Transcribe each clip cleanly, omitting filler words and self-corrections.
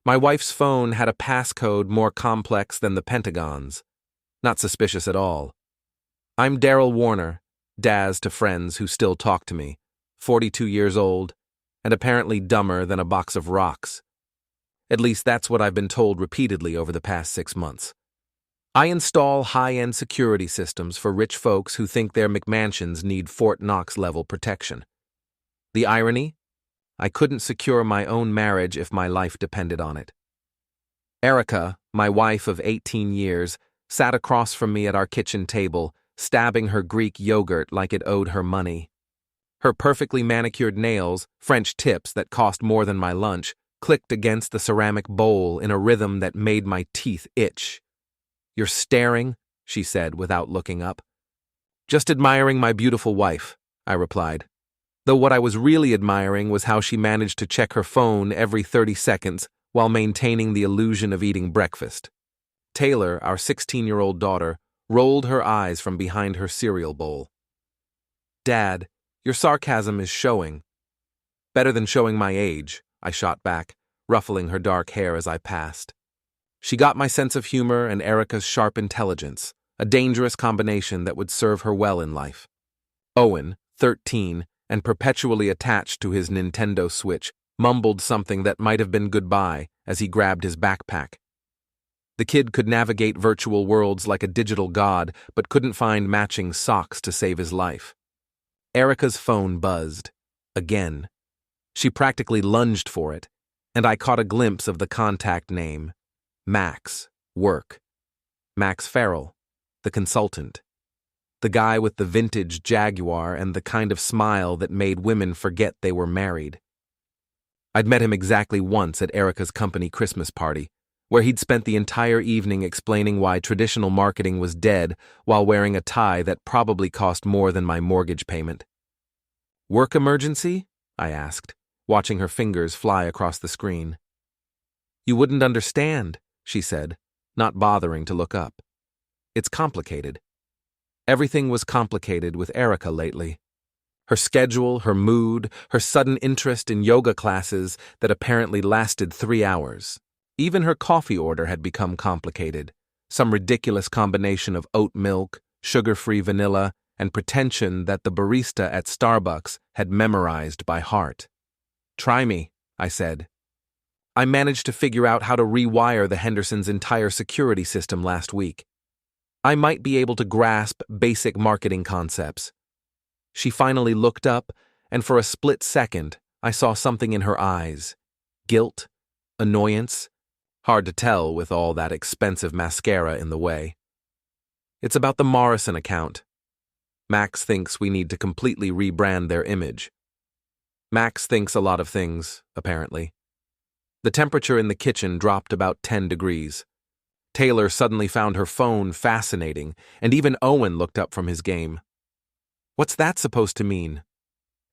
My wife's phone had a passcode more complex than the Pentagon's. Not suspicious at all. I'm Daryl Warner, Daz to friends who still talk to me, 42 years old, and apparently dumber than a box of rocks. At least that's what I've been told repeatedly over the past 6 months. I install high-end security systems for rich folks who think their McMansions need Fort Knox-level protection. The irony? I couldn't secure my own marriage if my life depended on it. Erica, my wife of 18 years, sat across from me at our kitchen table, stabbing her Greek yogurt like it owed her money. Her perfectly manicured nails, French tips that cost more than my lunch, clicked against the ceramic bowl in a rhythm that made my teeth itch. "You're staring," she said without looking up. "Just admiring my beautiful wife," I replied. Though what I was really admiring was how she managed to check her phone every 30 seconds while maintaining the illusion of eating breakfast. Taylor, our 16-year-old daughter, rolled her eyes from behind her cereal bowl. "Dad, your sarcasm is showing." "Better than showing my age," I shot back, ruffling her dark hair as I passed. She got my sense of humor and Erica's sharp intelligence, a dangerous combination that would serve her well in life. Owen, 13, and perpetually attached to his Nintendo Switch, mumbled something that might have been goodbye as he grabbed his backpack. The kid could navigate virtual worlds like a digital god, but couldn't find matching socks to save his life. Erica's phone buzzed. Again. She practically lunged for it, and I caught a glimpse of the contact name. Max, work. Max Farrell, the consultant. The guy with the vintage Jaguar and the kind of smile that made women forget they were married. I'd met him exactly once at Erica's company Christmas party, where he'd spent the entire evening explaining why traditional marketing was dead while wearing a tie that probably cost more than my mortgage payment. "Work emergency?" I asked, watching her fingers fly across the screen. "You wouldn't understand," she said, not bothering to look up. "It's complicated." Everything was complicated with Erica lately. Her schedule, her mood, her sudden interest in yoga classes that apparently lasted 3 hours. Even her coffee order had become complicated, some ridiculous combination of oat milk, sugar-free vanilla, and pretension that the barista at Starbucks had memorized by heart. "Try me," I said. I managed to figure out how to rewire the Hendersons' entire security system last week. I might be able to grasp basic marketing concepts. She finally looked up, and for a split second, I saw something in her eyes. Guilt, annoyance, hard to tell with all that expensive mascara in the way. "It's about the Morrison account. Max thinks we need to completely rebrand their image." Max thinks a lot of things, apparently. The temperature in the kitchen dropped about 10 degrees. Taylor suddenly found her phone fascinating, and even Owen looked up from his game. "What's that supposed to mean?"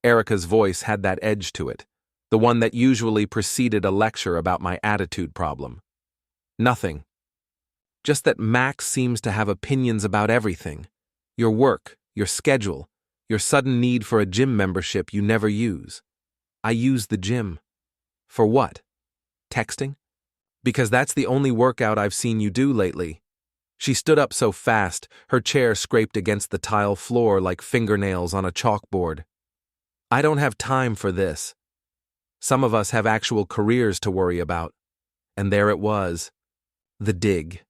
Erica's voice had that edge to it, the one that usually preceded a lecture about my attitude problem. "Nothing. Just that Max seems to have opinions about everything. Your work, your schedule, your sudden need for a gym membership you never use." "I use the gym." "For what? Texting? Because that's the only workout I've seen you do lately." She stood up so fast, her chair scraped against the tile floor like fingernails on a chalkboard. "I don't have time for this. Some of us have actual careers to worry about." And there it was. The dig.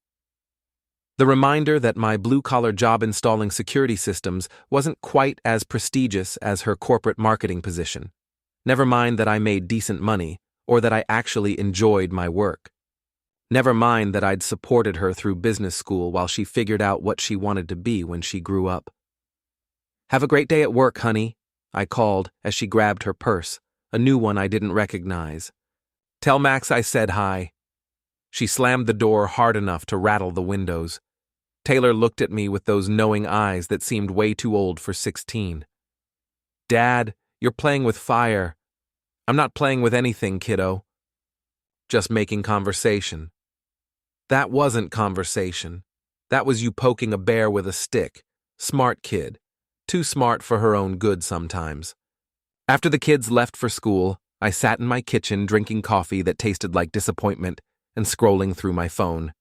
The reminder that my blue-collar job installing security systems wasn't quite as prestigious as her corporate marketing position. Never mind that I made decent money, or that I actually enjoyed my work. Never mind that I'd supported her through business school while she figured out what she wanted to be when she grew up. "Have a great day at work, honey," I called as she grabbed her purse, a new one I didn't recognize. "Tell Max I said hi." She slammed the door hard enough to rattle the windows. Taylor looked at me with those knowing eyes that seemed way too old for 16. "Dad, you're playing with fire." "I'm not playing with anything, kiddo. Just making conversation." "That wasn't conversation. That was you poking a bear with a stick. Smart kid. Too smart for her own good sometimes." After the kids left for school, I sat in my kitchen drinking coffee that tasted like disappointment and scrolling through my phone.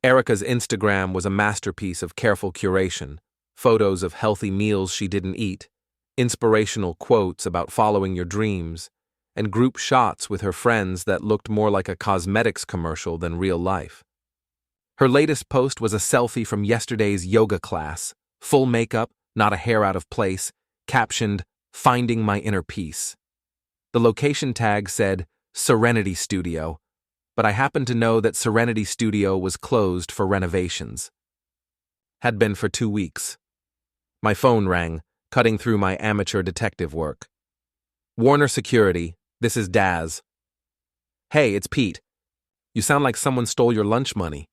Erica's Instagram was a masterpiece of careful curation, photos of healthy meals she didn't eat, inspirational quotes about following your dreams, and group shots with her friends that looked more like a cosmetics commercial than real life. Her latest post was a selfie from yesterday's yoga class, full makeup, not a hair out of place, captioned, "Finding my inner peace." The location tag said, "Serenity Studio," but I happened to know that Serenity Studio was closed for renovations. Had been for 2 weeks. My phone rang, cutting through my amateur detective work. "Warner Security, this is Daz." "Hey, it's Pete. You sound like someone stole your lunch money."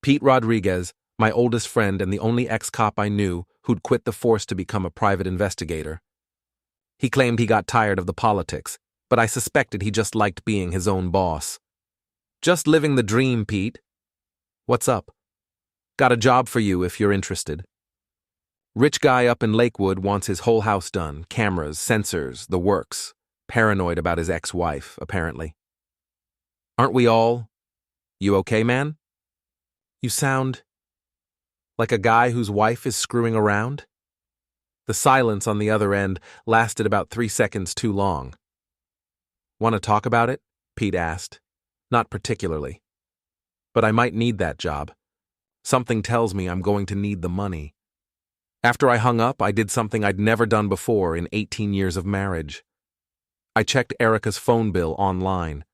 Pete Rodriguez, my oldest friend and the only ex-cop I knew who'd quit the force to become a private investigator. He claimed he got tired of the politics, but I suspected he just liked being his own boss. "Just living the dream, Pete." "What's up?" "Got a job for you if you're interested." Rich guy up in Lakewood wants his whole house done, cameras, sensors, the works. Paranoid about his ex-wife, apparently. "Aren't we all? You okay, man?" "You sound like a guy whose wife is screwing around?" The silence on the other end lasted about 3 seconds too long. "Want to talk about it?" Pete asked. "Not particularly. But I might need that job. Something tells me I'm going to need the money." After I hung up, I did something I'd never done before in 18 years of marriage. I checked Erica's phone bill online.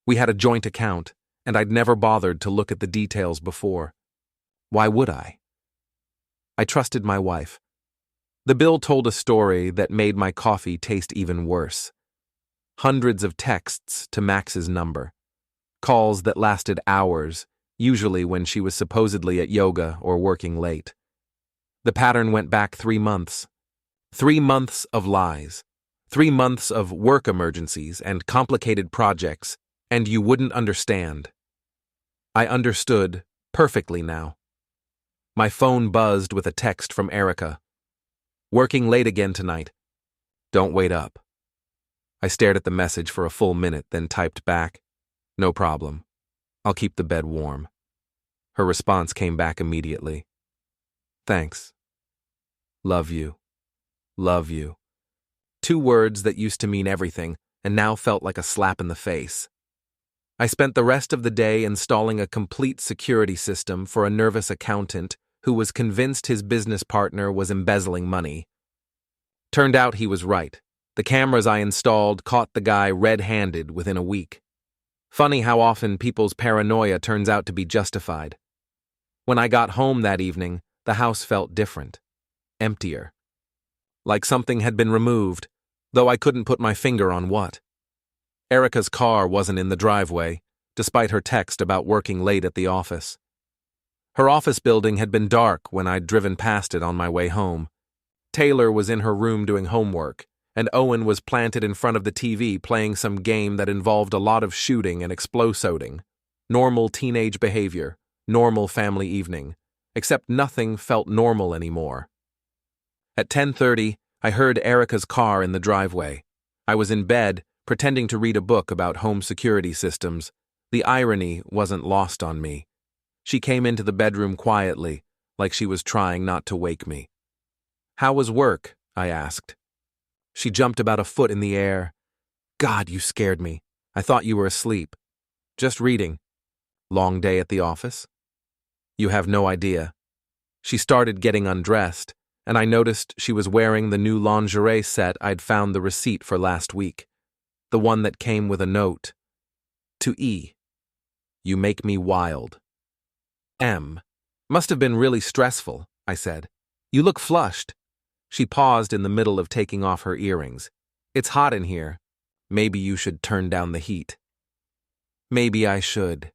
We had a joint account, and I'd never bothered to look at the details before. Why would I? I trusted my wife. The bill told a story that made my coffee taste even worse. Hundreds of texts to Max's number. Calls that lasted hours, usually when she was supposedly at yoga or working late. The pattern went back 3 months. 3 months of lies. 3 months of work emergencies and complicated projects, and you wouldn't understand. I understood perfectly now. My phone buzzed with a text from Erica. "Working late again tonight. Don't wait up." I stared at the message for a full minute, then typed back, "No problem. I'll keep the bed warm." Her response came back immediately. "Thanks. Love you. Love you." 2 words that used to mean everything, and now felt like a slap in the face. I spent the rest of the day installing a complete security system for a nervous accountant who was convinced his business partner was embezzling money. Turned out he was right. The cameras I installed caught the guy red-handed within a week. Funny how often people's paranoia turns out to be justified. When I got home that evening, the house felt different. Emptier. Like something had been removed, though I couldn't put my finger on what. Erica's car wasn't in the driveway, despite her text about working late at the office. Her office building had been dark when I'd driven past it on my way home. Taylor was in her room doing homework, and Owen was planted in front of the TV playing some game that involved a lot of shooting and explosoding. Normal teenage behavior, normal family evening, except nothing felt normal anymore. At 10:30, I heard Erica's car in the driveway. I was in bed, pretending to read a book about home security systems. The irony wasn't lost on me. She came into the bedroom quietly, like she was trying not to wake me. "How was work?" I asked. She jumped about a foot in the air. "God, you scared me. I thought you were asleep." "Just reading." "Long day at the office?" "You have no idea." She started getting undressed, and I noticed she was wearing the new lingerie set I'd found the receipt for last week. The one that came with a note. To E. "You make me wild." M. "Must have been really stressful," I said. "You look flushed." She paused in the middle of taking off her earrings. "It's hot in here. Maybe you should turn down the heat." Maybe I should.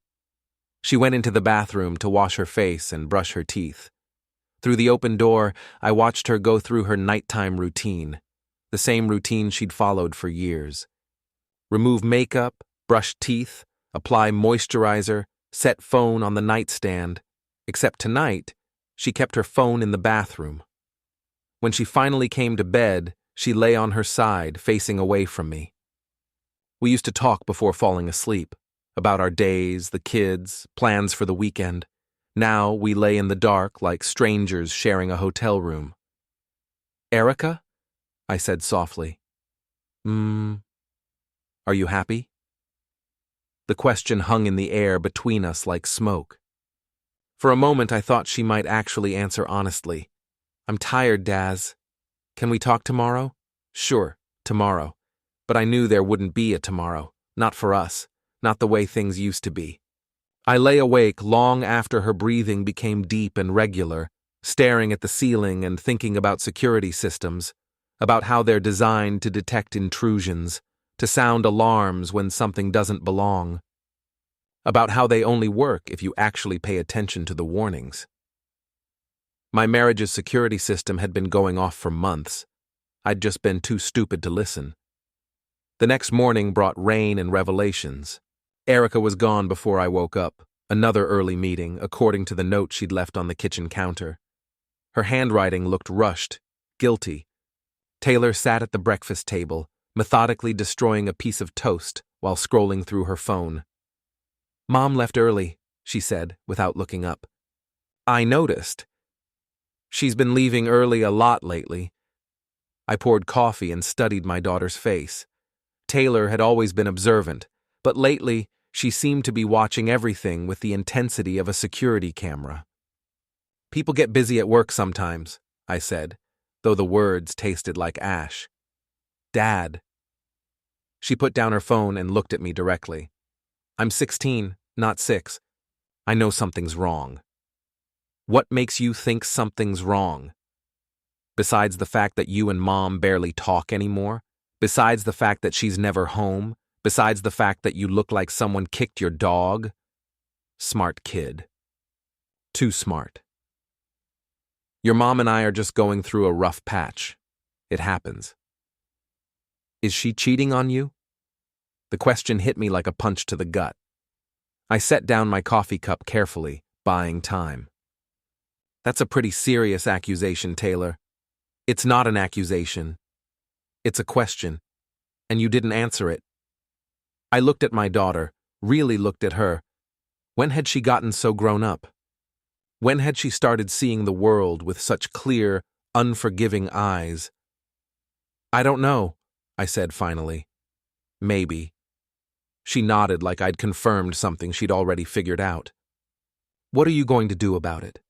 She went into the bathroom to wash her face and brush her teeth. Through the open door, I watched her go through her nighttime routine, the same routine she'd followed for years. Remove makeup, brush teeth, apply moisturizer, set phone on the nightstand. Except tonight, she kept her phone in the bathroom. When she finally came to bed, she lay on her side, facing away from me. We used to talk before falling asleep, about our days, the kids, plans for the weekend. Now we lay in the dark like strangers sharing a hotel room. "Erica?" I said softly. Are you happy?" The question hung in the air between us like smoke. For a moment I thought she might actually answer honestly. "I'm tired, Daz. Can we talk tomorrow?" "Sure, tomorrow." But I knew there wouldn't be a tomorrow. Not for us. Not the way things used to be. I lay awake long after her breathing became deep and regular, staring at the ceiling and thinking about security systems, about how they're designed to detect intrusions, to sound alarms when something doesn't belong, about how they only work if you actually pay attention to the warnings. My marriage's security system had been going off for months. I'd just been too stupid to listen. The next morning brought rain and revelations. Erica was gone before I woke up, another early meeting, according to the note she'd left on the kitchen counter. Her handwriting looked rushed, guilty. Taylor sat at the breakfast table, methodically destroying a piece of toast while scrolling through her phone. "Mom left early," she said, without looking up. "I noticed. She's been leaving early a lot lately." I poured coffee and studied my daughter's face. Taylor had always been observant, but lately she seemed to be watching everything with the intensity of a security camera. "People get busy at work sometimes," I said, though the words tasted like ash. "Dad." She put down her phone and looked at me directly. "I'm 16, not 6. I know something's wrong." "What makes you think something's wrong? Besides the fact that you and Mom barely talk anymore? Besides the fact that she's never home? Besides the fact that you look like someone kicked your dog?" Smart kid. Too smart. "Your mom and I are just going through a rough patch. It happens." "Is she cheating on you?" The question hit me like a punch to the gut. I set down my coffee cup carefully, buying time. "That's a pretty serious accusation, Taylor." "It's not an accusation. It's a question, and you didn't answer it." I looked at my daughter, really looked at her. When had she gotten so grown up? When had she started seeing the world with such clear, unforgiving eyes? "I don't know," I said finally. "Maybe." She nodded like I'd confirmed something she'd already figured out. "What are you going to do about it?"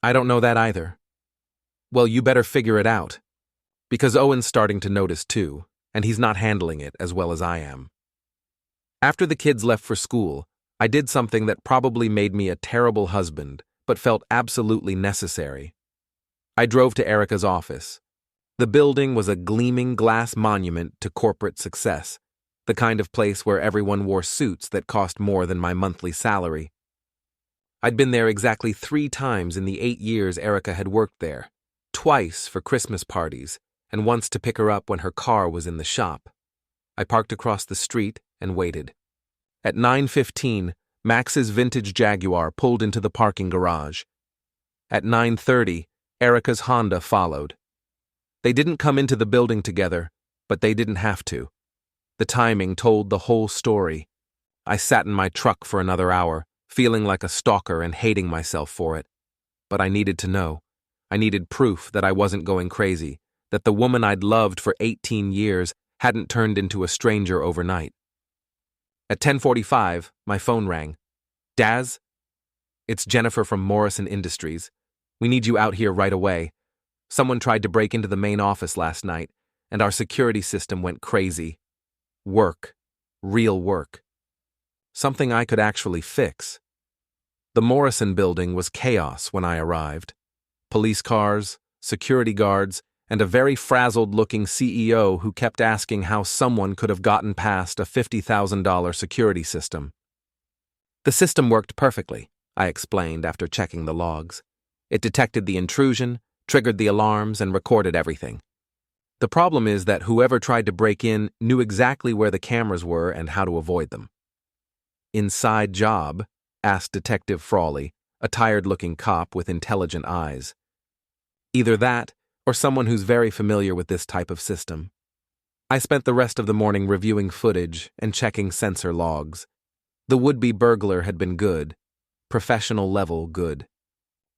"I don't know that either." "Well, you better figure it out. Because Owen's starting to notice too, and he's not handling it as well as I am." After the kids left for school, I did something that probably made me a terrible husband, but felt absolutely necessary. I drove to Erica's office. The building was a gleaming glass monument to corporate success, the kind of place where everyone wore suits that cost more than my monthly salary. I'd been there exactly 3 times in the 8 years Erica had worked there, twice for Christmas parties, and once to pick her up when her car was in the shop. I parked across the street and waited. At 9:15, Max's vintage Jaguar pulled into the parking garage. At 9:30, Erica's Honda followed. They didn't come into the building together, but they didn't have to. The timing told the whole story. I sat in my truck for another hour, feeling like a stalker and hating myself for it. But I needed to know. I needed proof that I wasn't going crazy, that the woman I'd loved for 18 years hadn't turned into a stranger overnight. At 10:45, my phone rang. "Daz? It's Jennifer from Morrison Industries. We need you out here right away. Someone tried to break into the main office last night, and our security system went crazy. Work. Real work. Something I could actually fix." The Morrison building was chaos when I arrived. Police cars, security guards, and a very frazzled-looking CEO who kept asking how someone could have gotten past a $50,000 security system. The system worked perfectly, I explained after checking the logs. It detected the intrusion, triggered the alarms, and recorded everything. The problem is that whoever tried to break in knew exactly where the cameras were and how to avoid them. "Inside job?" asked Detective Frawley, a tired-looking cop with intelligent eyes. "Either that, or someone who's very familiar with this type of system." I spent the rest of the morning reviewing footage and checking sensor logs. The would-be burglar had been good, professional level good.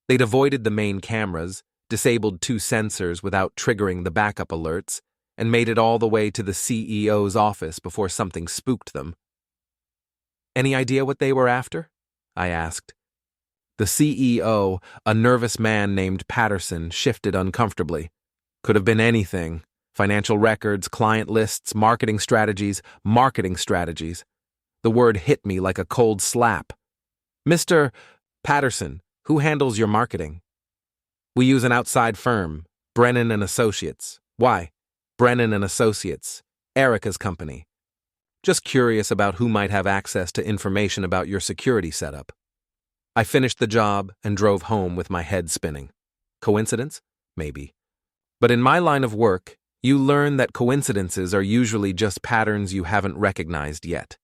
They'd avoided the main cameras, disabled 2 sensors without triggering the backup alerts, and made it all the way to the CEO's office before something spooked them. Any idea what they were after? I asked. The CEO, a nervous man named Patterson, shifted uncomfortably. Could have been anything. Financial records, client lists, marketing strategies. The word hit me like a cold slap. Mr. Patterson, who handles your marketing? We use an outside firm, Brennan and Associates. Why? Brennan and Associates, Erica's company. Just curious about who might have access to information about your security setup. I finished the job and drove home with my head spinning. Coincidence? Maybe. But in my line of work, you learn that coincidences are usually just patterns you haven't recognized yet.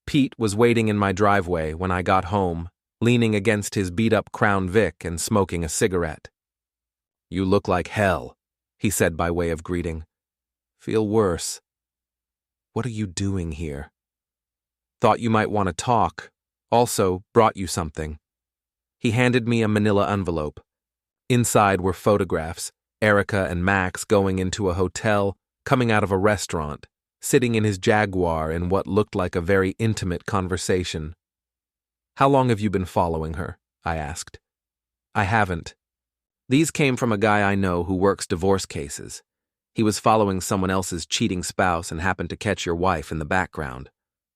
Pete was waiting in my driveway when I got home, leaning against his beat-up Crown Vic and smoking a cigarette. "You look like hell," he said by way of greeting. "Feel worse." "What are you doing here?" "Thought you might want to talk. Also, brought you something." He handed me a manila envelope. Inside were photographs, Erica and Max going into a hotel, coming out of a restaurant, sitting in his Jaguar in what looked like a very intimate conversation. "How long have you been following her?" I asked. "I haven't. These came from a guy I know who works divorce cases. He was following someone else's cheating spouse and happened to catch your wife in the background.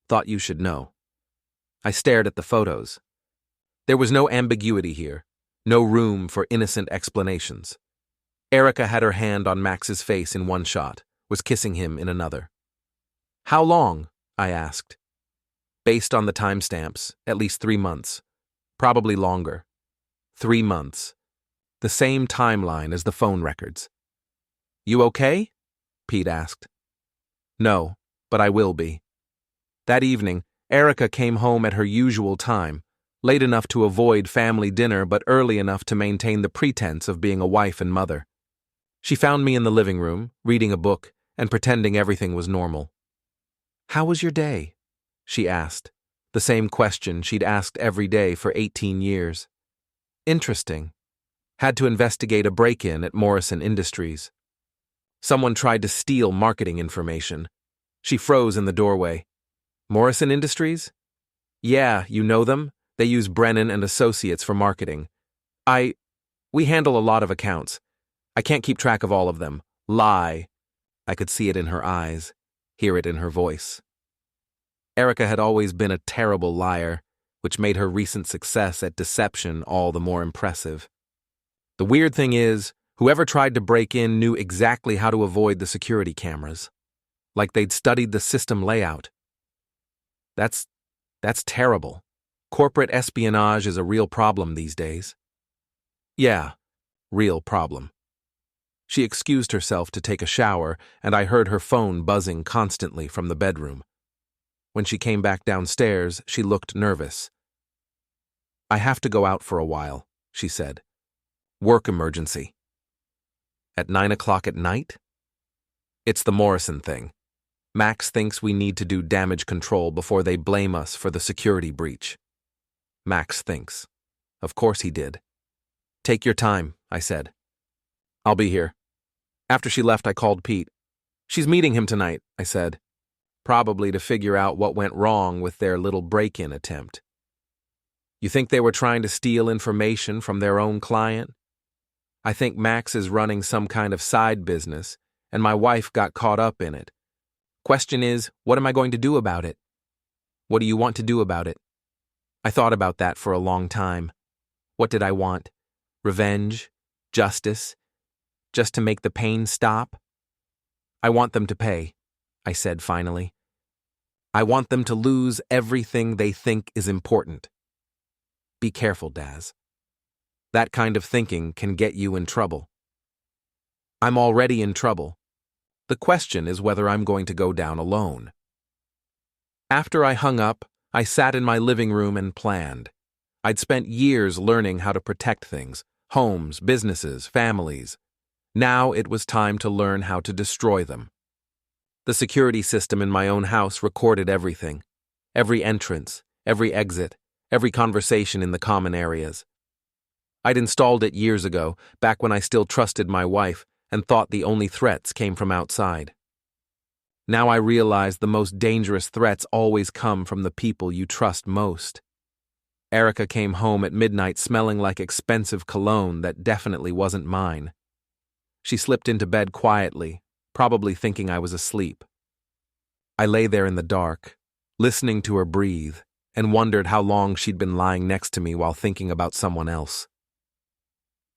Thought you should know." I stared at the photos. There was no ambiguity here, no room for innocent explanations. Erica had her hand on Max's face in one shot, was kissing him in another. "How long?" I asked. "Based on the timestamps, at least 3 months. Probably longer. 3 months. The same timeline as the phone records." "You okay?" Pete asked. "No, but I will be." That evening, Erica came home at her usual time, late enough to avoid family dinner but early enough to maintain the pretense of being a wife and mother. She found me in the living room, reading a book and pretending everything was normal. "How was your day?" she asked, the same question she'd asked every day for 18 years. "Interesting. Had to investigate a break-in at Morrison Industries. Someone tried to steal marketing information." She froze in the doorway. "Morrison Industries?" "Yeah, you know them? They use Brennan and Associates for marketing. We handle a lot of accounts. I can't keep track of all of them. Lie." I could see it in her eyes, hear it in her voice. Erica had always been a terrible liar, which made her recent success at deception all the more impressive. The weird thing is, whoever tried to break in knew exactly how to avoid the security cameras. Like they'd studied the system layout. That's terrible. Corporate espionage is a real problem these days. "Yeah, real problem." She excused herself to take a shower, and I heard her phone buzzing constantly from the bedroom. When she came back downstairs, she looked nervous. "I have to go out for a while," she said. "Work emergency." "At 9 o'clock at night?" "It's the Morrison thing. Max thinks we need to do damage control before they blame us for the security breach." Max thinks. Of course he did. "Take your time," I said. "I'll be here." After she left, I called Pete. "She's meeting him tonight," I said. "Probably to figure out what went wrong with their little break-in attempt." "You think they were trying to steal information from their own client?" "I think Max is running some kind of side business, and my wife got caught up in it. Question is, what am I going to do about it?" "What do you want to do about it?" I thought about that for a long time. What did I want? Revenge? Justice? Just to make the pain stop? "I want them to pay," I said finally. "I want them to lose everything they think is important." Be careful, Daz. That kind of thinking can get you in trouble. I'm already in trouble. The question is whether I'm going to go down alone. After I hung up, I sat in my living room and planned. I'd spent years learning how to protect things, homes, businesses, families. Now it was time to learn how to destroy them. The security system in my own house recorded everything. Every entrance, every exit, every conversation in the common areas. I'd installed it years ago, back when I still trusted my wife and thought the only threats came from outside. Now I realize the most dangerous threats always come from the people you trust most. Erica came home at midnight smelling like expensive cologne that definitely wasn't mine. She slipped into bed quietly, probably thinking I was asleep. I lay there in the dark, listening to her breathe, and wondered how long she'd been lying next to me while thinking about someone else.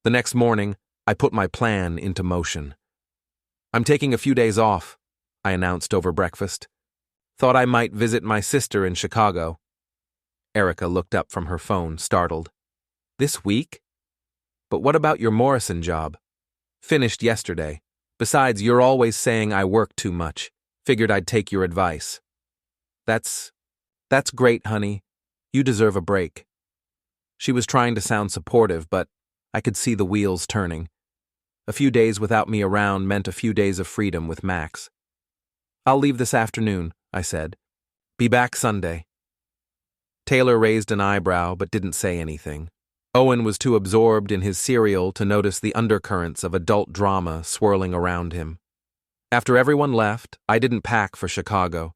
The next morning, I put my plan into motion. "I'm taking a few days off," I announced over breakfast. "Thought I might visit my sister in Chicago." Erica looked up from her phone, startled. "This week? But what about your Morrison job?" "Finished yesterday. Besides, you're always saying I work too much. Figured I'd take your advice." That's great, honey. You deserve a break." She was trying to sound supportive, but I could see the wheels turning. A few days without me around meant a few days of freedom with Max. "I'll leave this afternoon," I said. "Be back Sunday." Taylor raised an eyebrow but didn't say anything. Owen was too absorbed in his cereal to notice the undercurrents of adult drama swirling around him. After everyone left, I didn't pack for Chicago.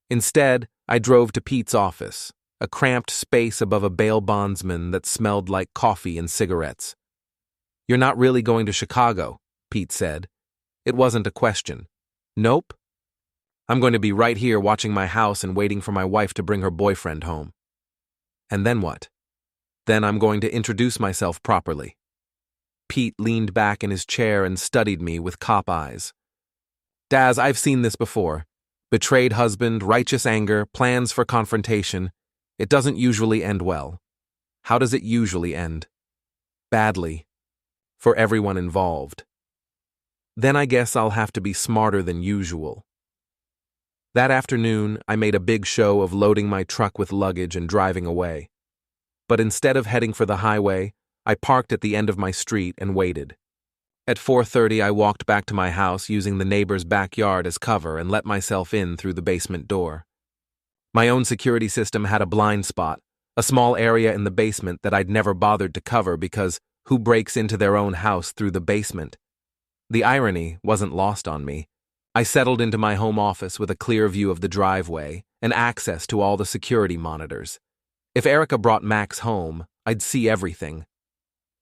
Instead, I drove to Pete's office, a cramped space above a bail bondsman that smelled like coffee and cigarettes. "You're not really going to Chicago," Pete said. It wasn't a question. "Nope. I'm going to be right here watching my house and waiting for my wife to bring her boyfriend home." "And then what?" "Then I'm going to introduce myself properly." Pete leaned back in his chair and studied me with cop eyes. "Daz, I've seen this before. Betrayed husband, righteous anger, plans for confrontation. It doesn't usually end well. How does it usually end?" "Badly. For everyone involved." "Then I guess I'll have to be smarter than usual." That afternoon, I made a big show of loading my truck with luggage and driving away. But instead of heading for the highway, I parked at the end of my street and waited. At 4:30, I walked back to my house using the neighbor's backyard as cover and let myself in through the basement door. My own security system had a blind spot, a small area in the basement that I'd never bothered to cover because who breaks into their own house through the basement? The irony wasn't lost on me. I settled into my home office with a clear view of the driveway and access to all the security monitors. If Erica brought Max home, I'd see everything.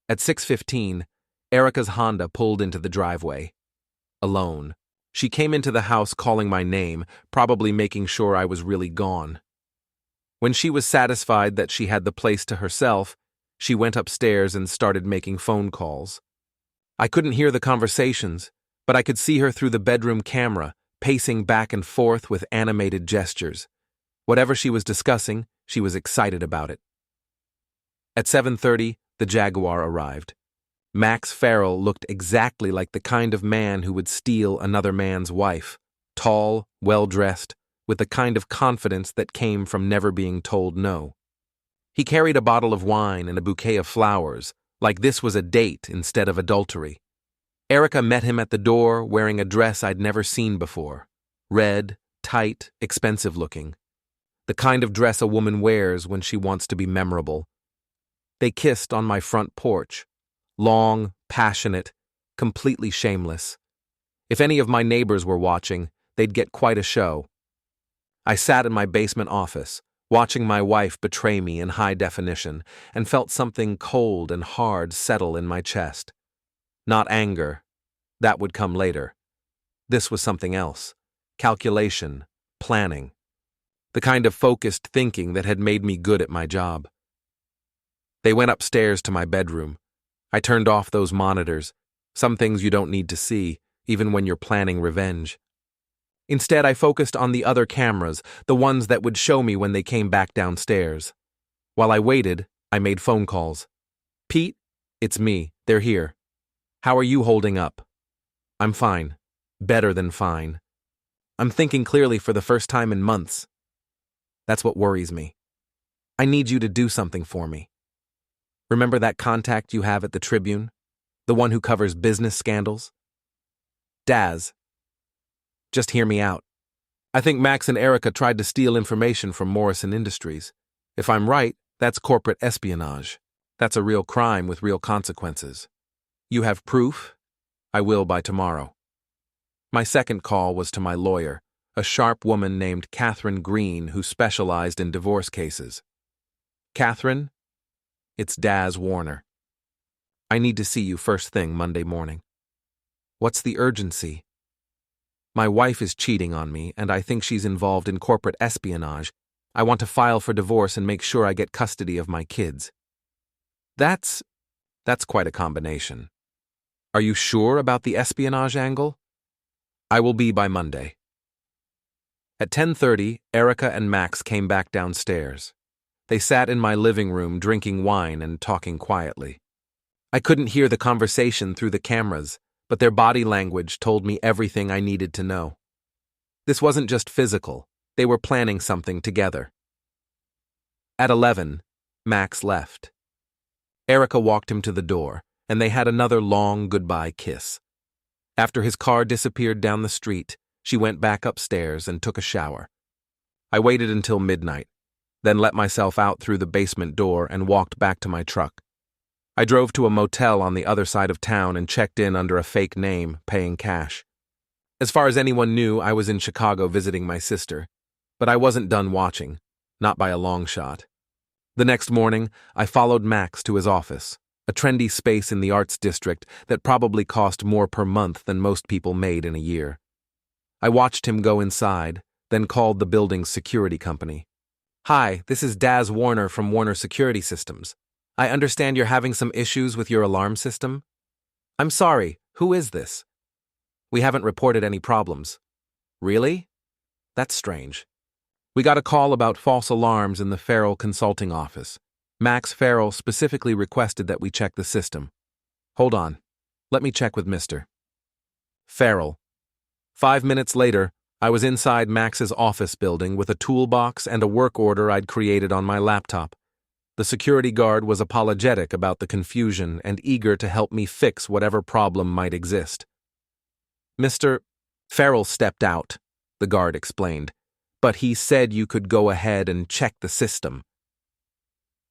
At 6:15, Erica's Honda pulled into the driveway. Alone. She came into the house calling my name, probably making sure I was really gone. When she was satisfied that she had the place to herself, she went upstairs and started making phone calls. I couldn't hear the conversations, but I could see her through the bedroom camera, pacing back and forth with animated gestures. Whatever she was discussing, she was excited about it. At 7:30, the Jaguar arrived. Max Farrell looked exactly like the kind of man who would steal another man's wife. Tall, well-dressed, with the kind of confidence that came from never being told no. He carried a bottle of wine and a bouquet of flowers, like this was a date instead of adultery. Erica met him at the door wearing a dress I'd never seen before. Red, tight, expensive-looking. The kind of dress a woman wears when she wants to be memorable. They kissed on my front porch. Long, passionate, completely shameless. If any of my neighbors were watching, they'd get quite a show. I sat in my basement office, watching my wife betray me in high definition, and felt something cold and hard settle in my chest. Not anger. That would come later. This was something else. Calculation, planning. The kind of focused thinking that had made me good at my job. They went upstairs to my bedroom. I turned off those monitors, some things you don't need to see, even when you're planning revenge. Instead, I focused on the other cameras, the ones that would show me when they came back downstairs. While I waited, I made phone calls. "Pete, it's me. They're here. How are you holding up?" "I'm fine. Better than fine. I'm thinking clearly for the first time in months. That's what worries me. I need you to do something for me. Remember that contact you have at the Tribune? The one who covers business scandals?" "Daz." Just hear me out. I think Max and Erica tried to steal information from Morrison Industries. If I'm right, that's corporate espionage. That's a real crime with real consequences. You have proof? I will by tomorrow. My second call was to my lawyer, a sharp woman named Catherine Green who specialized in divorce cases. Catherine, it's Daryl Warner. I need to see you first thing Monday morning. What's the urgency? My wife is cheating on me, and I think she's involved in corporate espionage. I want to file for divorce and make sure I get custody of my kids. That's quite a combination. Are you sure about the espionage angle? I will be by Monday. At 10:30, Erica and Max came back downstairs. They sat in my living room drinking wine and talking quietly. I couldn't hear the conversation through the cameras, but their body language told me everything I needed to know. This wasn't just physical, they were planning something together. At 11, Max left. Erica walked him to the door, and they had another long goodbye kiss. After his car disappeared down the street, she went back upstairs and took a shower. I waited until midnight, then let myself out through the basement door and walked back to my truck. I drove to a motel on the other side of town and checked in under a fake name, paying cash. As far as anyone knew, I was in Chicago visiting my sister, but I wasn't done watching, not by a long shot. The next morning, I followed Max to his office, a trendy space in the arts district that probably cost more per month than most people made in a year. I watched him go inside, then called the building's security company. Hi, this is Daryl Warner from Warner Security Systems. I understand you're having some issues with your alarm system? I'm sorry, who is this? We haven't reported any problems. Really? That's strange. We got a call about false alarms in the Farrell consulting office. Max Farrell specifically requested that we check the system. Hold on. Let me check with Mr. Farrell. 5 minutes later, I was inside Max's office building with a toolbox and a work order I'd created on my laptop. The security guard was apologetic about the confusion and eager to help me fix whatever problem might exist. Mr. Farrell stepped out, the guard explained, but he said you could go ahead and check the system.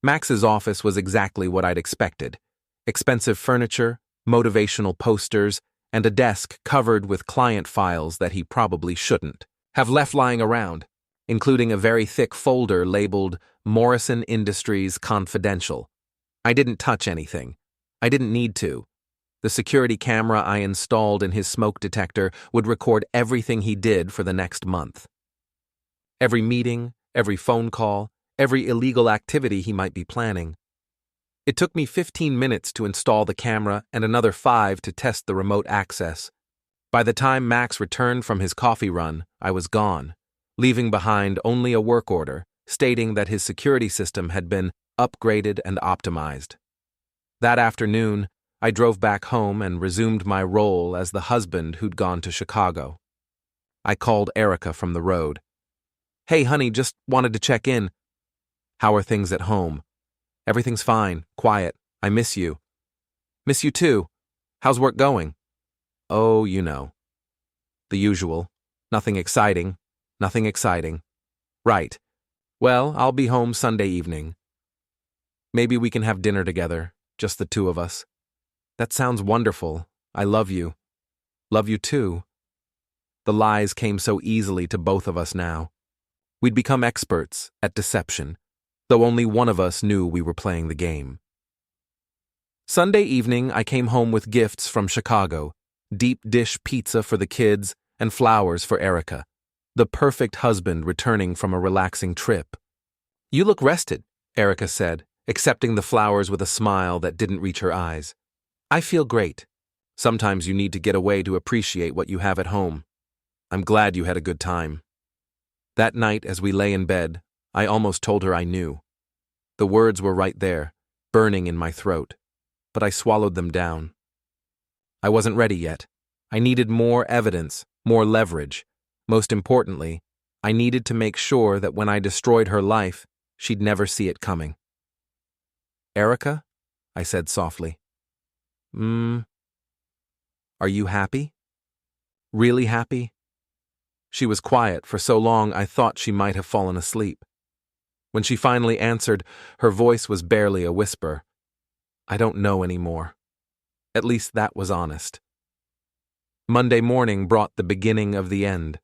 Max's office was exactly what I'd expected. Expensive furniture, motivational posters, and a desk covered with client files that he probably shouldn't have left lying around, including a very thick folder labeled Morrison Industries Confidential. I didn't touch anything. I didn't need to. The security camera I installed in his smoke detector would record everything he did for the next month. Every meeting, every phone call, every illegal activity he might be planning. It took me 15 minutes to install the camera and another 5 to test the remote access. By the time Max returned from his coffee run, I was gone, leaving behind only a work order stating that his security system had been upgraded and optimized. That afternoon, I drove back home and resumed my role as the husband who'd gone to Chicago. I called Erica from the road. Hey, honey, just wanted to check in. How are things at home? Everything's fine, quiet. I miss you. Miss you too. How's work going? Oh, you know. The usual. Nothing exciting. Nothing exciting. Right. Well, I'll be home Sunday evening. Maybe we can have dinner together, just the two of us. That sounds wonderful. I love you. Love you too. The lies came so easily to both of us now. We'd become experts at deception, though only one of us knew we were playing the game. Sunday evening, I came home with gifts from Chicago, deep dish pizza for the kids and flowers for Erica, the perfect husband returning from a relaxing trip. You look rested, Erica said, accepting the flowers with a smile that didn't reach her eyes. I feel great. Sometimes you need to get away to appreciate what you have at home. I'm glad you had a good time. That night, as we lay in bed, I almost told her I knew. The words were right there, burning in my throat, but I swallowed them down. I wasn't ready yet. I needed more evidence, more leverage. Most importantly, I needed to make sure that when I destroyed her life, she'd never see it coming. Erica? I said softly. Are you happy? Really happy? She was quiet for so long I thought she might have fallen asleep. When she finally answered, her voice was barely a whisper. I don't know anymore. At least that was honest. Monday morning brought the beginning of the end.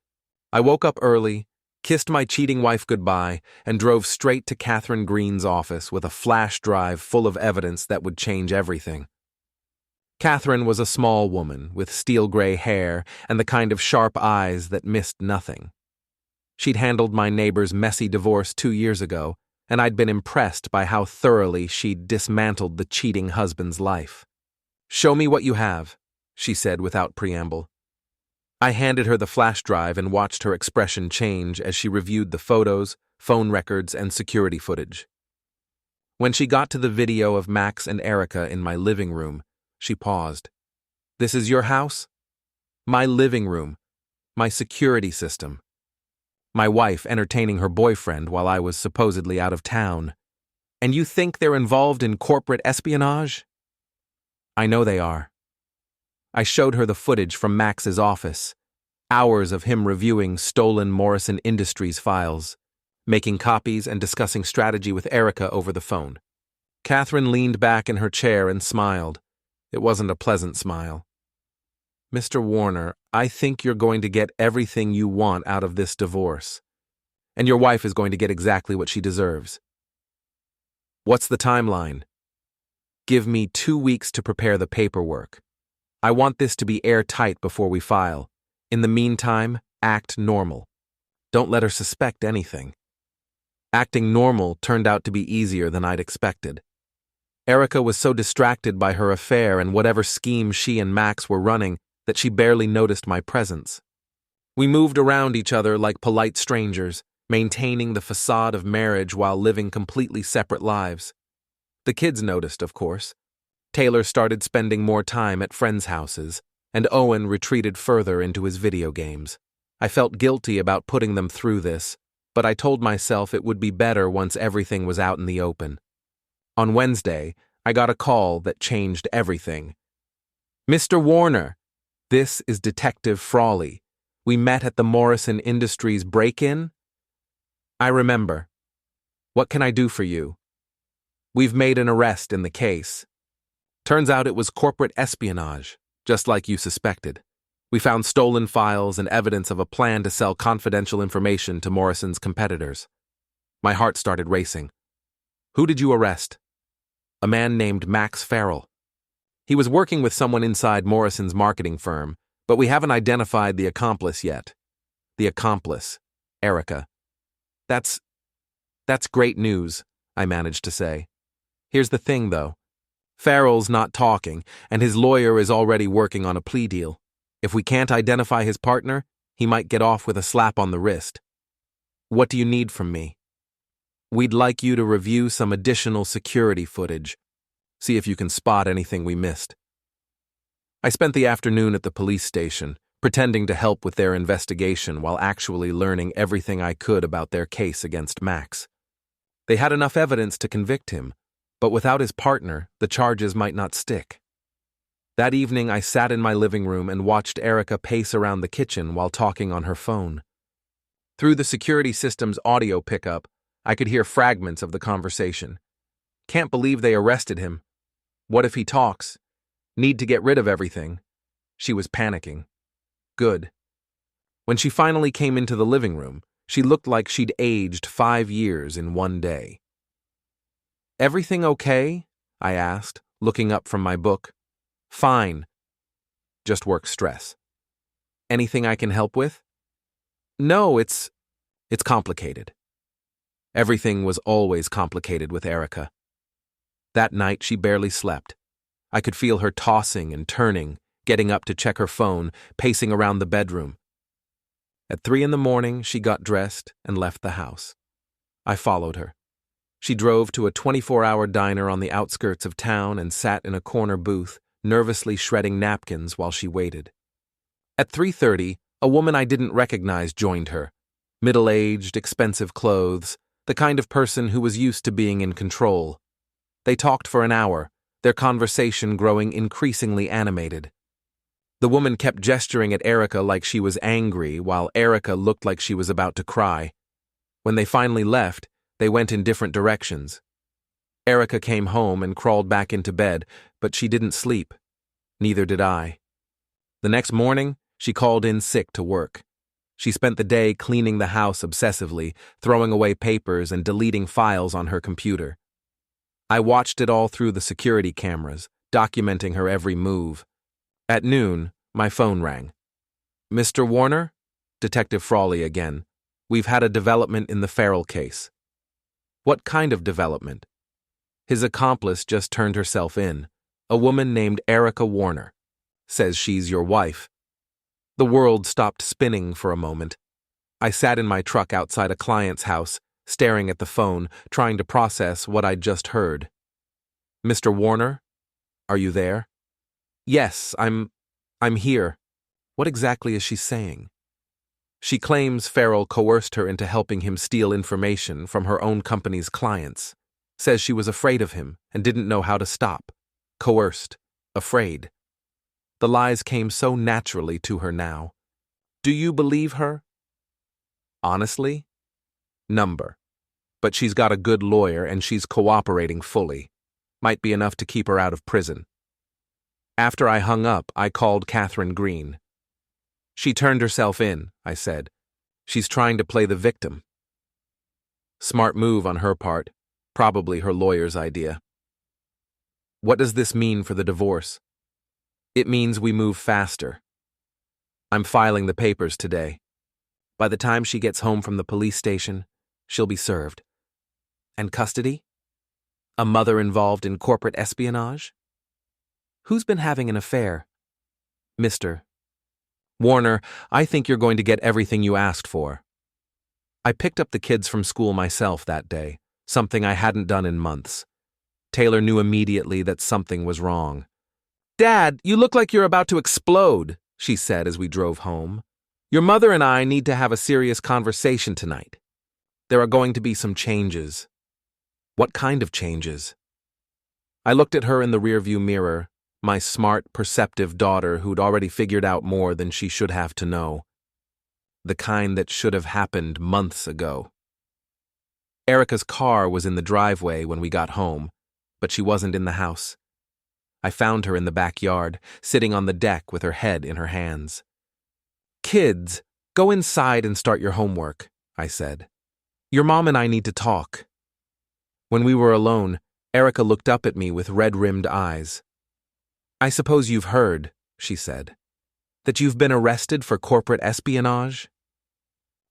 I woke up early, kissed my cheating wife goodbye, and drove straight to Catherine Green's office with a flash drive full of evidence that would change everything. Catherine was a small woman with steel-gray hair and the kind of sharp eyes that missed nothing. She'd handled my neighbor's messy divorce 2 years ago, and I'd been impressed by how thoroughly she'd dismantled the cheating husband's life. "Show me what you have," she said without preamble. I handed her the flash drive and watched her expression change as she reviewed the photos, phone records, and security footage. When she got to the video of Max and Erica in my living room, she paused. "This is your house?" "My living room. My security system. My wife entertaining her boyfriend while I was supposedly out of town. And you think they're involved in corporate espionage?" "I know they are." I showed her the footage from Max's office, hours of him reviewing stolen Morrison Industries files, making copies and discussing strategy with Erica over the phone. Catherine leaned back in her chair and smiled. It wasn't a pleasant smile. "Mr. Warner, I think you're going to get everything you want out of this divorce. And your wife is going to get exactly what she deserves. What's the timeline?" "Give me 2 weeks to prepare the paperwork. I want this to be airtight before we file. In the meantime, act normal. Don't let her suspect anything." Acting normal turned out to be easier than I'd expected. Erica was so distracted by her affair and whatever scheme she and Max were running that she barely noticed my presence. We moved around each other like polite strangers, maintaining the facade of marriage while living completely separate lives. The kids noticed, of course. Taylor started spending more time at friends' houses, and Owen retreated further into his video games. I felt guilty about putting them through this, but I told myself it would be better once everything was out in the open. On Wednesday, I got a call that changed everything. "Mr. Warner, this is Detective Frawley. We met at the Morrison Industries break-in?" "I remember. What can I do for you?" "We've made an arrest in the case. Turns out it was corporate espionage, just like you suspected. We found stolen files and evidence of a plan to sell confidential information to Morrison's competitors." My heart started racing. "Who did you arrest?" "A man named Max Farrell. He was working with someone inside Morrison's marketing firm, but we haven't identified the accomplice yet." "The accomplice, Erica. That's great news," I managed to say. "Here's the thing, though. Farrell's not talking, and his lawyer is already working on a plea deal. If we can't identify his partner, he might get off with a slap on the wrist." "What do you need from me?" "We'd like you to review some additional security footage. See if you can spot anything we missed." I spent the afternoon at the police station, pretending to help with their investigation while actually learning everything I could about their case against Max. They had enough evidence to convict him, but without his partner, the charges might not stick. That evening, I sat in my living room and watched Erica pace around the kitchen while talking on her phone. Through the security system's audio pickup, I could hear fragments of the conversation. "Can't believe they arrested him. What if he talks? Need to get rid of everything." She was panicking. Good. When she finally came into the living room, she looked like she'd aged 5 years in one day. "Everything okay?" I asked, looking up from my book. "Fine. Just work stress." "Anything I can help with?" "No, it's complicated." Everything was always complicated with Erica. That night, she barely slept. I could feel her tossing and turning, getting up to check her phone, pacing around the bedroom. At 3 a.m, she got dressed and left the house. I followed her. She drove to a 24-hour diner on the outskirts of town and sat in a corner booth, nervously shredding napkins while she waited. At 3:30, a woman I didn't recognize joined her. Middle-aged, expensive clothes, the kind of person who was used to being in control. They talked for an hour, their conversation growing increasingly animated. The woman kept gesturing at Erica like she was angry, while Erica looked like she was about to cry. When they finally left, they went in different directions. Erica came home and crawled back into bed, but she didn't sleep. Neither did I. The next morning, she called in sick to work. She spent the day cleaning the house obsessively, throwing away papers and deleting files on her computer. I watched it all through the security cameras, documenting her every move. At noon, my phone rang. "Mr. Warner?" Detective Frawley again. "We've had a development in the Farrell case." "What kind of development?" "His accomplice just turned herself in. A woman named Erica Warner. Says she's your wife." The world stopped spinning for a moment. I sat in my truck outside a client's house, staring at the phone, trying to process what I'd just heard. "Mr. Warner? Are you there?" "Yes, I'm here." What exactly is she saying? She claims Farrell coerced her into helping him steal information from her own company's clients. Says she was afraid of him and didn't know how to stop. Coerced. Afraid. The lies came so naturally to her now. Do you believe her? Honestly? Number. But she's got a good lawyer and she's cooperating fully. Might be enough to keep her out of prison. After I hung up, I called Catherine Green. "She turned herself in," I said. "She's trying to play the victim." Smart move on her part. Probably her lawyer's idea. "What does this mean for the divorce?" "It means we move faster. I'm filing the papers today. By the time she gets home from the police station, she'll be served." "And custody? A mother involved in corporate espionage? Who's been having an affair?" "Mr. Warner, I think you're going to get everything you asked for." I picked up the kids from school myself that day, something I hadn't done in months. Taylor knew immediately that something was wrong. "Dad, you look like you're about to explode," she said as we drove home. "Your mother and I need to have a serious conversation tonight. There are going to be some changes." "What kind of changes?" I looked at her in the rearview mirror, my smart, perceptive daughter who'd already figured out more than she should have to know. The kind that should have happened months ago. Erica's car was in the driveway when we got home, but she wasn't in the house. I found her in the backyard, sitting on the deck with her head in her hands. "Kids, go inside and start your homework," I said. "Your mom and I need to talk." When we were alone, Erica looked up at me with red-rimmed eyes. "I suppose you've heard," she said, "that you've been arrested for corporate espionage?"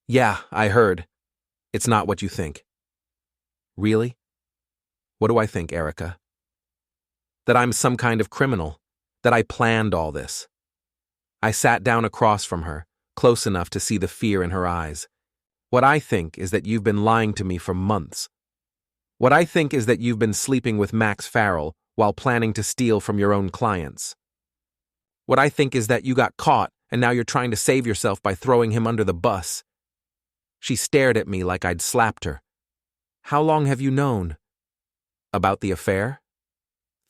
"Yeah, I heard. It's not what you think." "Really? What do I think, Erica?" "That I'm some kind of criminal, that I planned all this." I sat down across from her, close enough to see the fear in her eyes. "What I think is that you've been lying to me for months. What I think is that you've been sleeping with Max Farrell while planning to steal from your own clients. What I think is that you got caught and now you're trying to save yourself by throwing him under the bus." She stared at me like I'd slapped her. "How long have you known?" "About the affair?"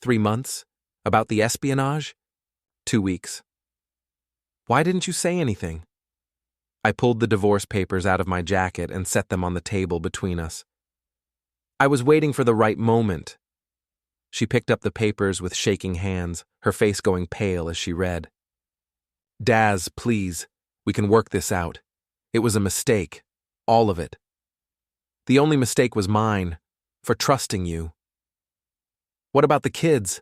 3 months. "About the espionage?" 2 weeks. "Why didn't you say anything?" I pulled the divorce papers out of my jacket and set them on the table between us. "I was waiting for the right moment." She picked up the papers with shaking hands, her face going pale as she read. "Daz, please, we can work this out. It was a mistake. All of it. The only mistake was mine, for trusting you." "What about the kids?"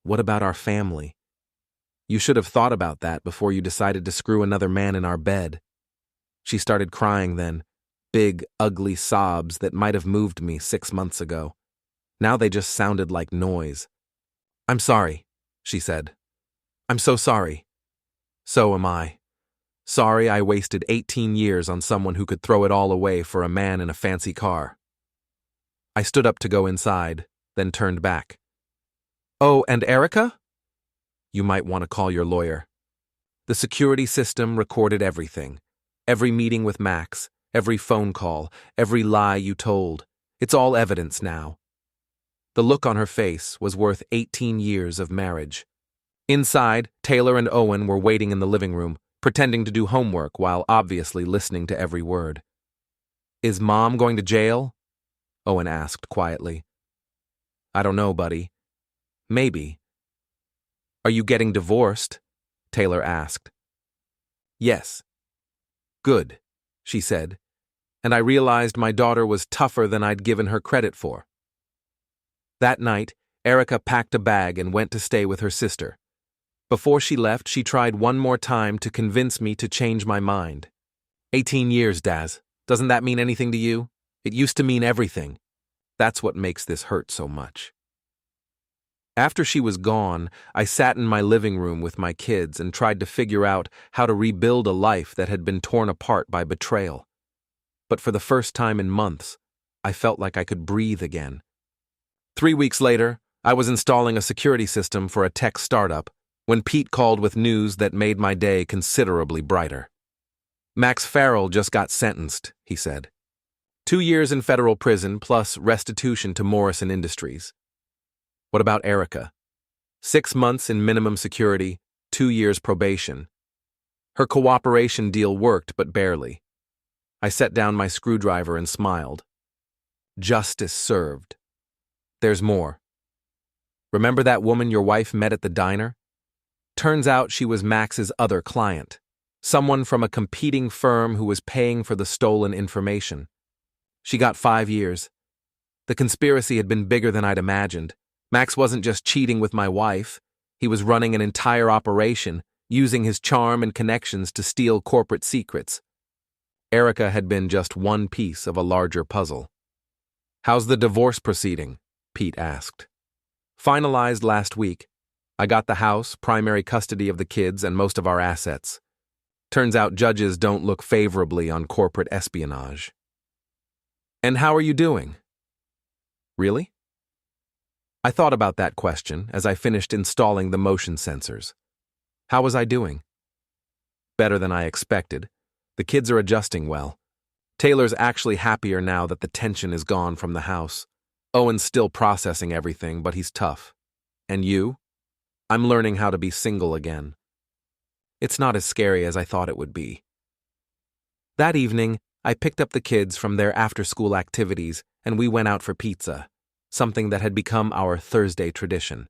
"What about our family? You should have thought about that before you decided to screw another man in our bed." She started crying then, big, ugly sobs that might have moved me 6 months ago. Now they just sounded like noise. "I'm sorry," she said. "I'm so sorry." "So am I. Sorry I wasted 18 years on someone who could throw it all away for a man in a fancy car." I stood up to go inside, then turned back. "Oh, and Erica?" "You might want to call your lawyer. The security system recorded everything. Every meeting with Max, every phone call, every lie you told. It's all evidence now." The look on her face was worth 18 years of marriage. Inside, Taylor and Owen were waiting in the living room, pretending to do homework while obviously listening to every word. "Is Mom going to jail?" Owen asked quietly. "I don't know, buddy. Maybe." "Are you getting divorced?" Taylor asked. "Yes." "Good," she said, and I realized my daughter was tougher than I'd given her credit for. That night, Erica packed a bag and went to stay with her sister. Before she left, she tried one more time to convince me to change my mind. 18 years, Daz. Doesn't that mean anything to you? It used to mean everything. That's what makes this hurt so much. After she was gone, I sat in my living room with my kids and tried to figure out how to rebuild a life that had been torn apart by betrayal. But for the first time in months, I felt like I could breathe again. 3 weeks later, I was installing a security system for a tech startup when Pete called with news that made my day considerably brighter. "Max Farrell just got sentenced," he said. 2 years in federal prison plus restitution to Morrison Industries. What about Erica? 6 months in minimum security, 2 years probation. Her cooperation deal worked, but barely. I set down my screwdriver and smiled. Justice served. There's more. Remember that woman your wife met at the diner? Turns out she was Max's other client, someone from a competing firm who was paying for the stolen information. She got 5 years. The conspiracy had been bigger than I'd imagined. Max wasn't just cheating with my wife. He was running an entire operation, using his charm and connections to steal corporate secrets. Erica had been just one piece of a larger puzzle. "How's the divorce proceeding?" Pete asked. "Finalized last week. I got the house, primary custody of the kids, and most of our assets. Turns out judges don't look favorably on corporate espionage." "And how are you doing?" "Really?" I thought about that question as I finished installing the motion sensors. How was I doing? Better than I expected. The kids are adjusting well. Taylor's actually happier now that the tension is gone from the house. Owen's still processing everything, but he's tough. And you? I'm learning how to be single again. It's not as scary as I thought it would be. That evening, I picked up the kids from their after-school activities and we went out for pizza, something that had become our Thursday tradition.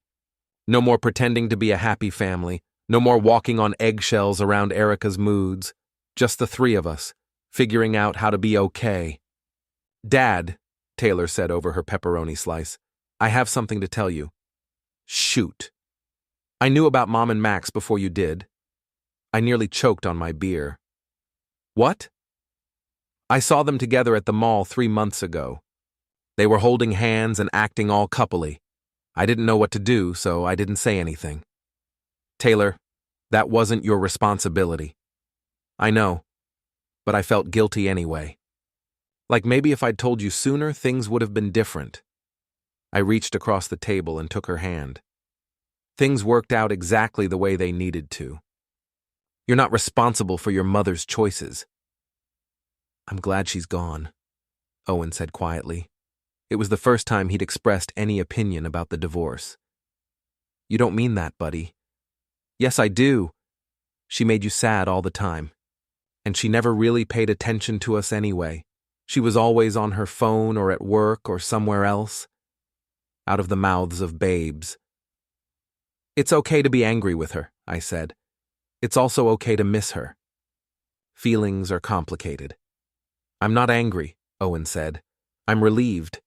No more pretending to be a happy family, no more walking on eggshells around Erica's moods, just the three of us, figuring out how to be okay. "Dad," Taylor said over her pepperoni slice, "I have something to tell you." "Shoot." "I knew about Mom and Max before you did." I nearly choked on my beer. "What?" "I saw them together at the mall 3 months ago. They were holding hands and acting all coupley. I didn't know what to do, so I didn't say anything." "Taylor, that wasn't your responsibility." "I know, but I felt guilty anyway. Like maybe if I'd told you sooner, things would have been different." I reached across the table and took her hand. "Things worked out exactly the way they needed to. You're not responsible for your mother's choices." "I'm glad she's gone," Owen said quietly. It was the first time he'd expressed any opinion about the divorce. "You don't mean that, buddy." "Yes, I do. She made you sad all the time. And she never really paid attention to us anyway. She was always on her phone or at work or somewhere else." Out of the mouths of babes. "It's okay to be angry with her," I said. "It's also okay to miss her. Feelings are complicated." "I'm not angry," Owen said. "I'm relieved."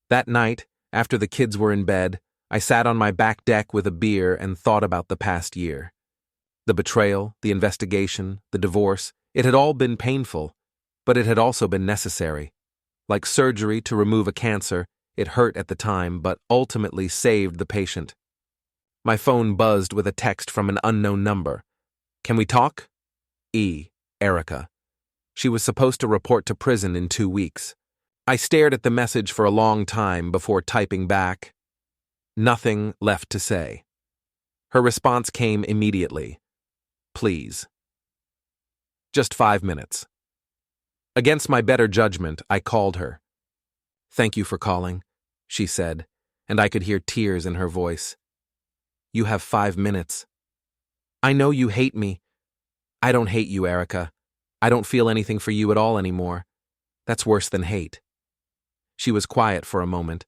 That night, after the kids were in bed, I sat on my back deck with a beer and thought about the past year. The betrayal, the investigation, the divorce, it had all been painful, but it had also been necessary. Like surgery to remove a cancer, it hurt at the time, but ultimately saved the patient. My phone buzzed with a text from an unknown number. "Can we talk?" Erica. She was supposed to report to prison in 2 weeks. I stared at the message for a long time before typing back. Nothing left to say. Her response came immediately. "Please." Just 5 minutes. Against my better judgment, I called her. "Thank you for calling," she said, and I could hear tears in her voice. You have 5 minutes. I know you hate me. I don't hate you, Erica. I don't feel anything for you at all anymore. That's worse than hate. She was quiet for a moment.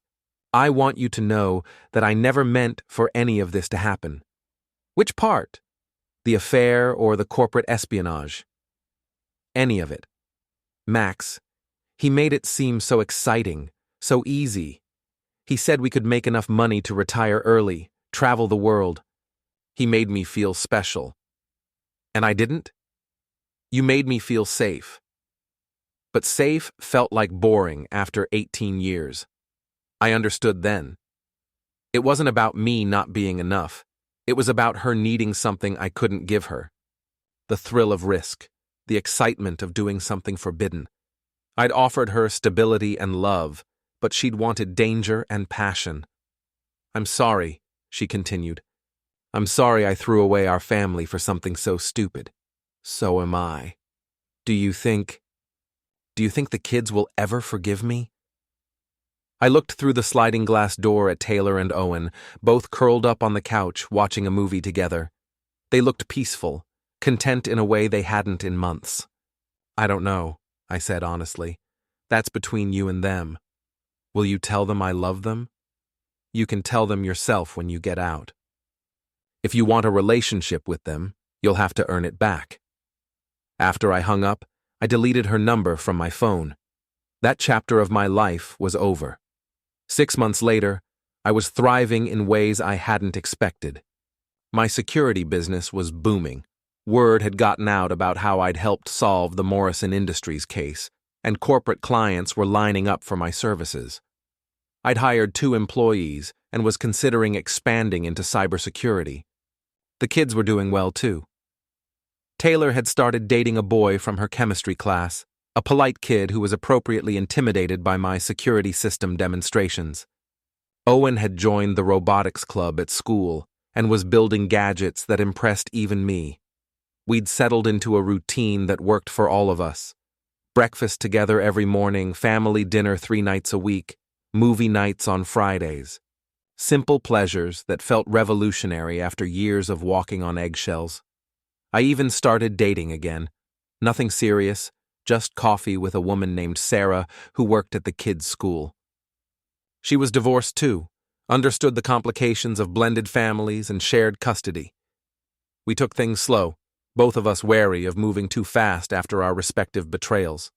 I want you to know that I never meant for any of this to happen. Which part? The affair or the corporate espionage? Any of it. Max, he made it seem so exciting, so easy. He said we could make enough money to retire early, travel the world. He made me feel special. And I didn't? You made me feel safe. But safe felt like boring after 18 years. I understood then. It wasn't about me not being enough. It was about her needing something I couldn't give her. The thrill of risk, the excitement of doing something forbidden. I'd offered her stability and love, but she'd wanted danger and passion. I'm sorry, she continued. I'm sorry I threw away our family for something so stupid. So am I. Do you think the kids will ever forgive me? I looked through the sliding glass door at Taylor and Owen, both curled up on the couch watching a movie together. They looked peaceful, content in a way they hadn't in months. I don't know, I said honestly. That's between you and them. Will you tell them I love them? You can tell them yourself when you get out. If you want a relationship with them, you'll have to earn it back. After I hung up, I deleted her number from my phone. That chapter of my life was over. 6 months later, I was thriving in ways I hadn't expected. My security business was booming. Word had gotten out about how I'd helped solve the Morrison Industries case, and corporate clients were lining up for my services. I'd hired 2 employees and was considering expanding into cybersecurity. The kids were doing well too. Taylor had started dating a boy from her chemistry class, a polite kid who was appropriately intimidated by my security system demonstrations. Owen had joined the robotics club at school and was building gadgets that impressed even me. We'd settled into a routine that worked for all of us. Breakfast together every morning, family dinner 3 nights a week, movie nights on Fridays. Simple pleasures that felt revolutionary after years of walking on eggshells. I even started dating again. Nothing serious, just coffee with a woman named Sarah who worked at the kids' school. She was divorced too, understood the complications of blended families and shared custody. We took things slow, both of us wary of moving too fast after our respective betrayals.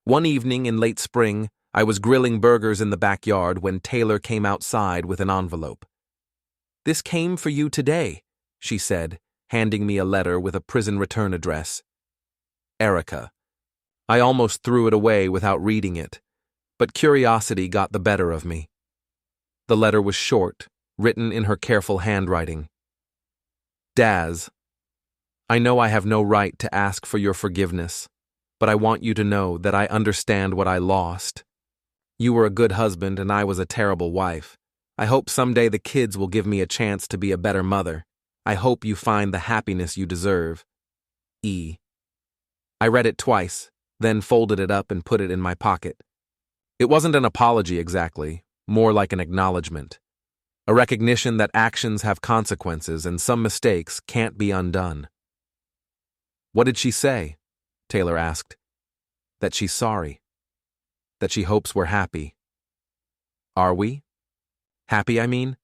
One evening in late spring, I was grilling burgers in the backyard when Taylor came outside with an envelope. "This came for you today," she said, handing me a letter with a prison return address. Erica. I almost threw it away without reading it, but curiosity got the better of me. The letter was short, written in her careful handwriting. Daz, I know I have no right to ask for your forgiveness, but I want you to know that I understand what I lost. You were a good husband and I was a terrible wife. I hope someday the kids will give me a chance to be a better mother. I hope you find the happiness you deserve. E. I read it twice, then folded it up and put it in my pocket. It wasn't an apology exactly, more like an acknowledgement. A recognition that actions have consequences and some mistakes can't be undone. What did she say? Taylor asked. That she's sorry. That she hopes we're happy. Are we? Happy, I mean?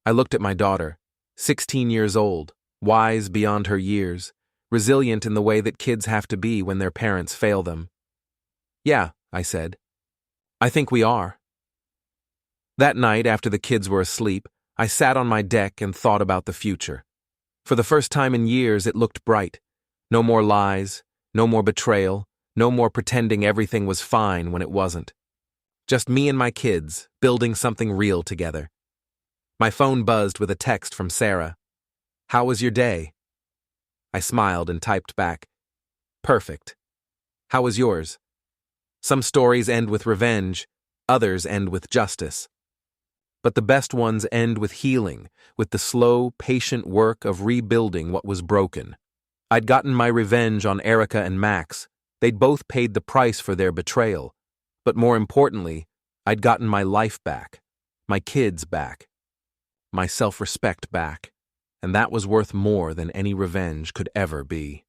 I looked at my daughter, 16 years old, wise beyond her years, resilient in the way that kids have to be when their parents fail them. Yeah, I said. I think we are. That night, after the kids were asleep, I sat on my deck and thought about the future. For the first time in years, it looked bright. No more lies, no more betrayal, no more pretending everything was fine when it wasn't. Just me and my kids, building something real together. My phone buzzed with a text from Sarah. How was your day? I smiled and typed back. Perfect. How was yours? Some stories end with revenge, others end with justice. But the best ones end with healing, with the slow, patient work of rebuilding what was broken. I'd gotten my revenge on Erica and Max. They'd both paid the price for their betrayal. But more importantly, I'd gotten my life back, my kids back, my self-respect back. and that was worth more than any revenge could ever be.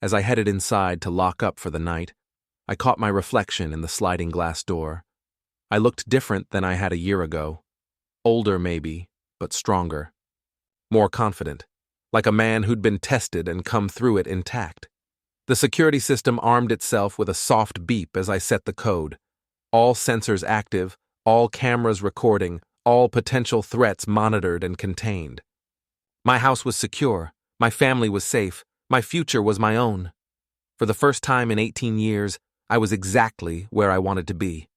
As I headed inside to lock up for the night, I caught my reflection in the sliding glass door. I looked different than I had a year ago. Older, maybe, but stronger. More confident, like a man who'd been tested and come through it intact. The security system armed itself with a soft beep as I set the code. All sensors active, all cameras recording, all potential threats monitored and contained. My house was secure, my family was safe, my future was my own. For the first time in 18 years, I was exactly where I wanted to be.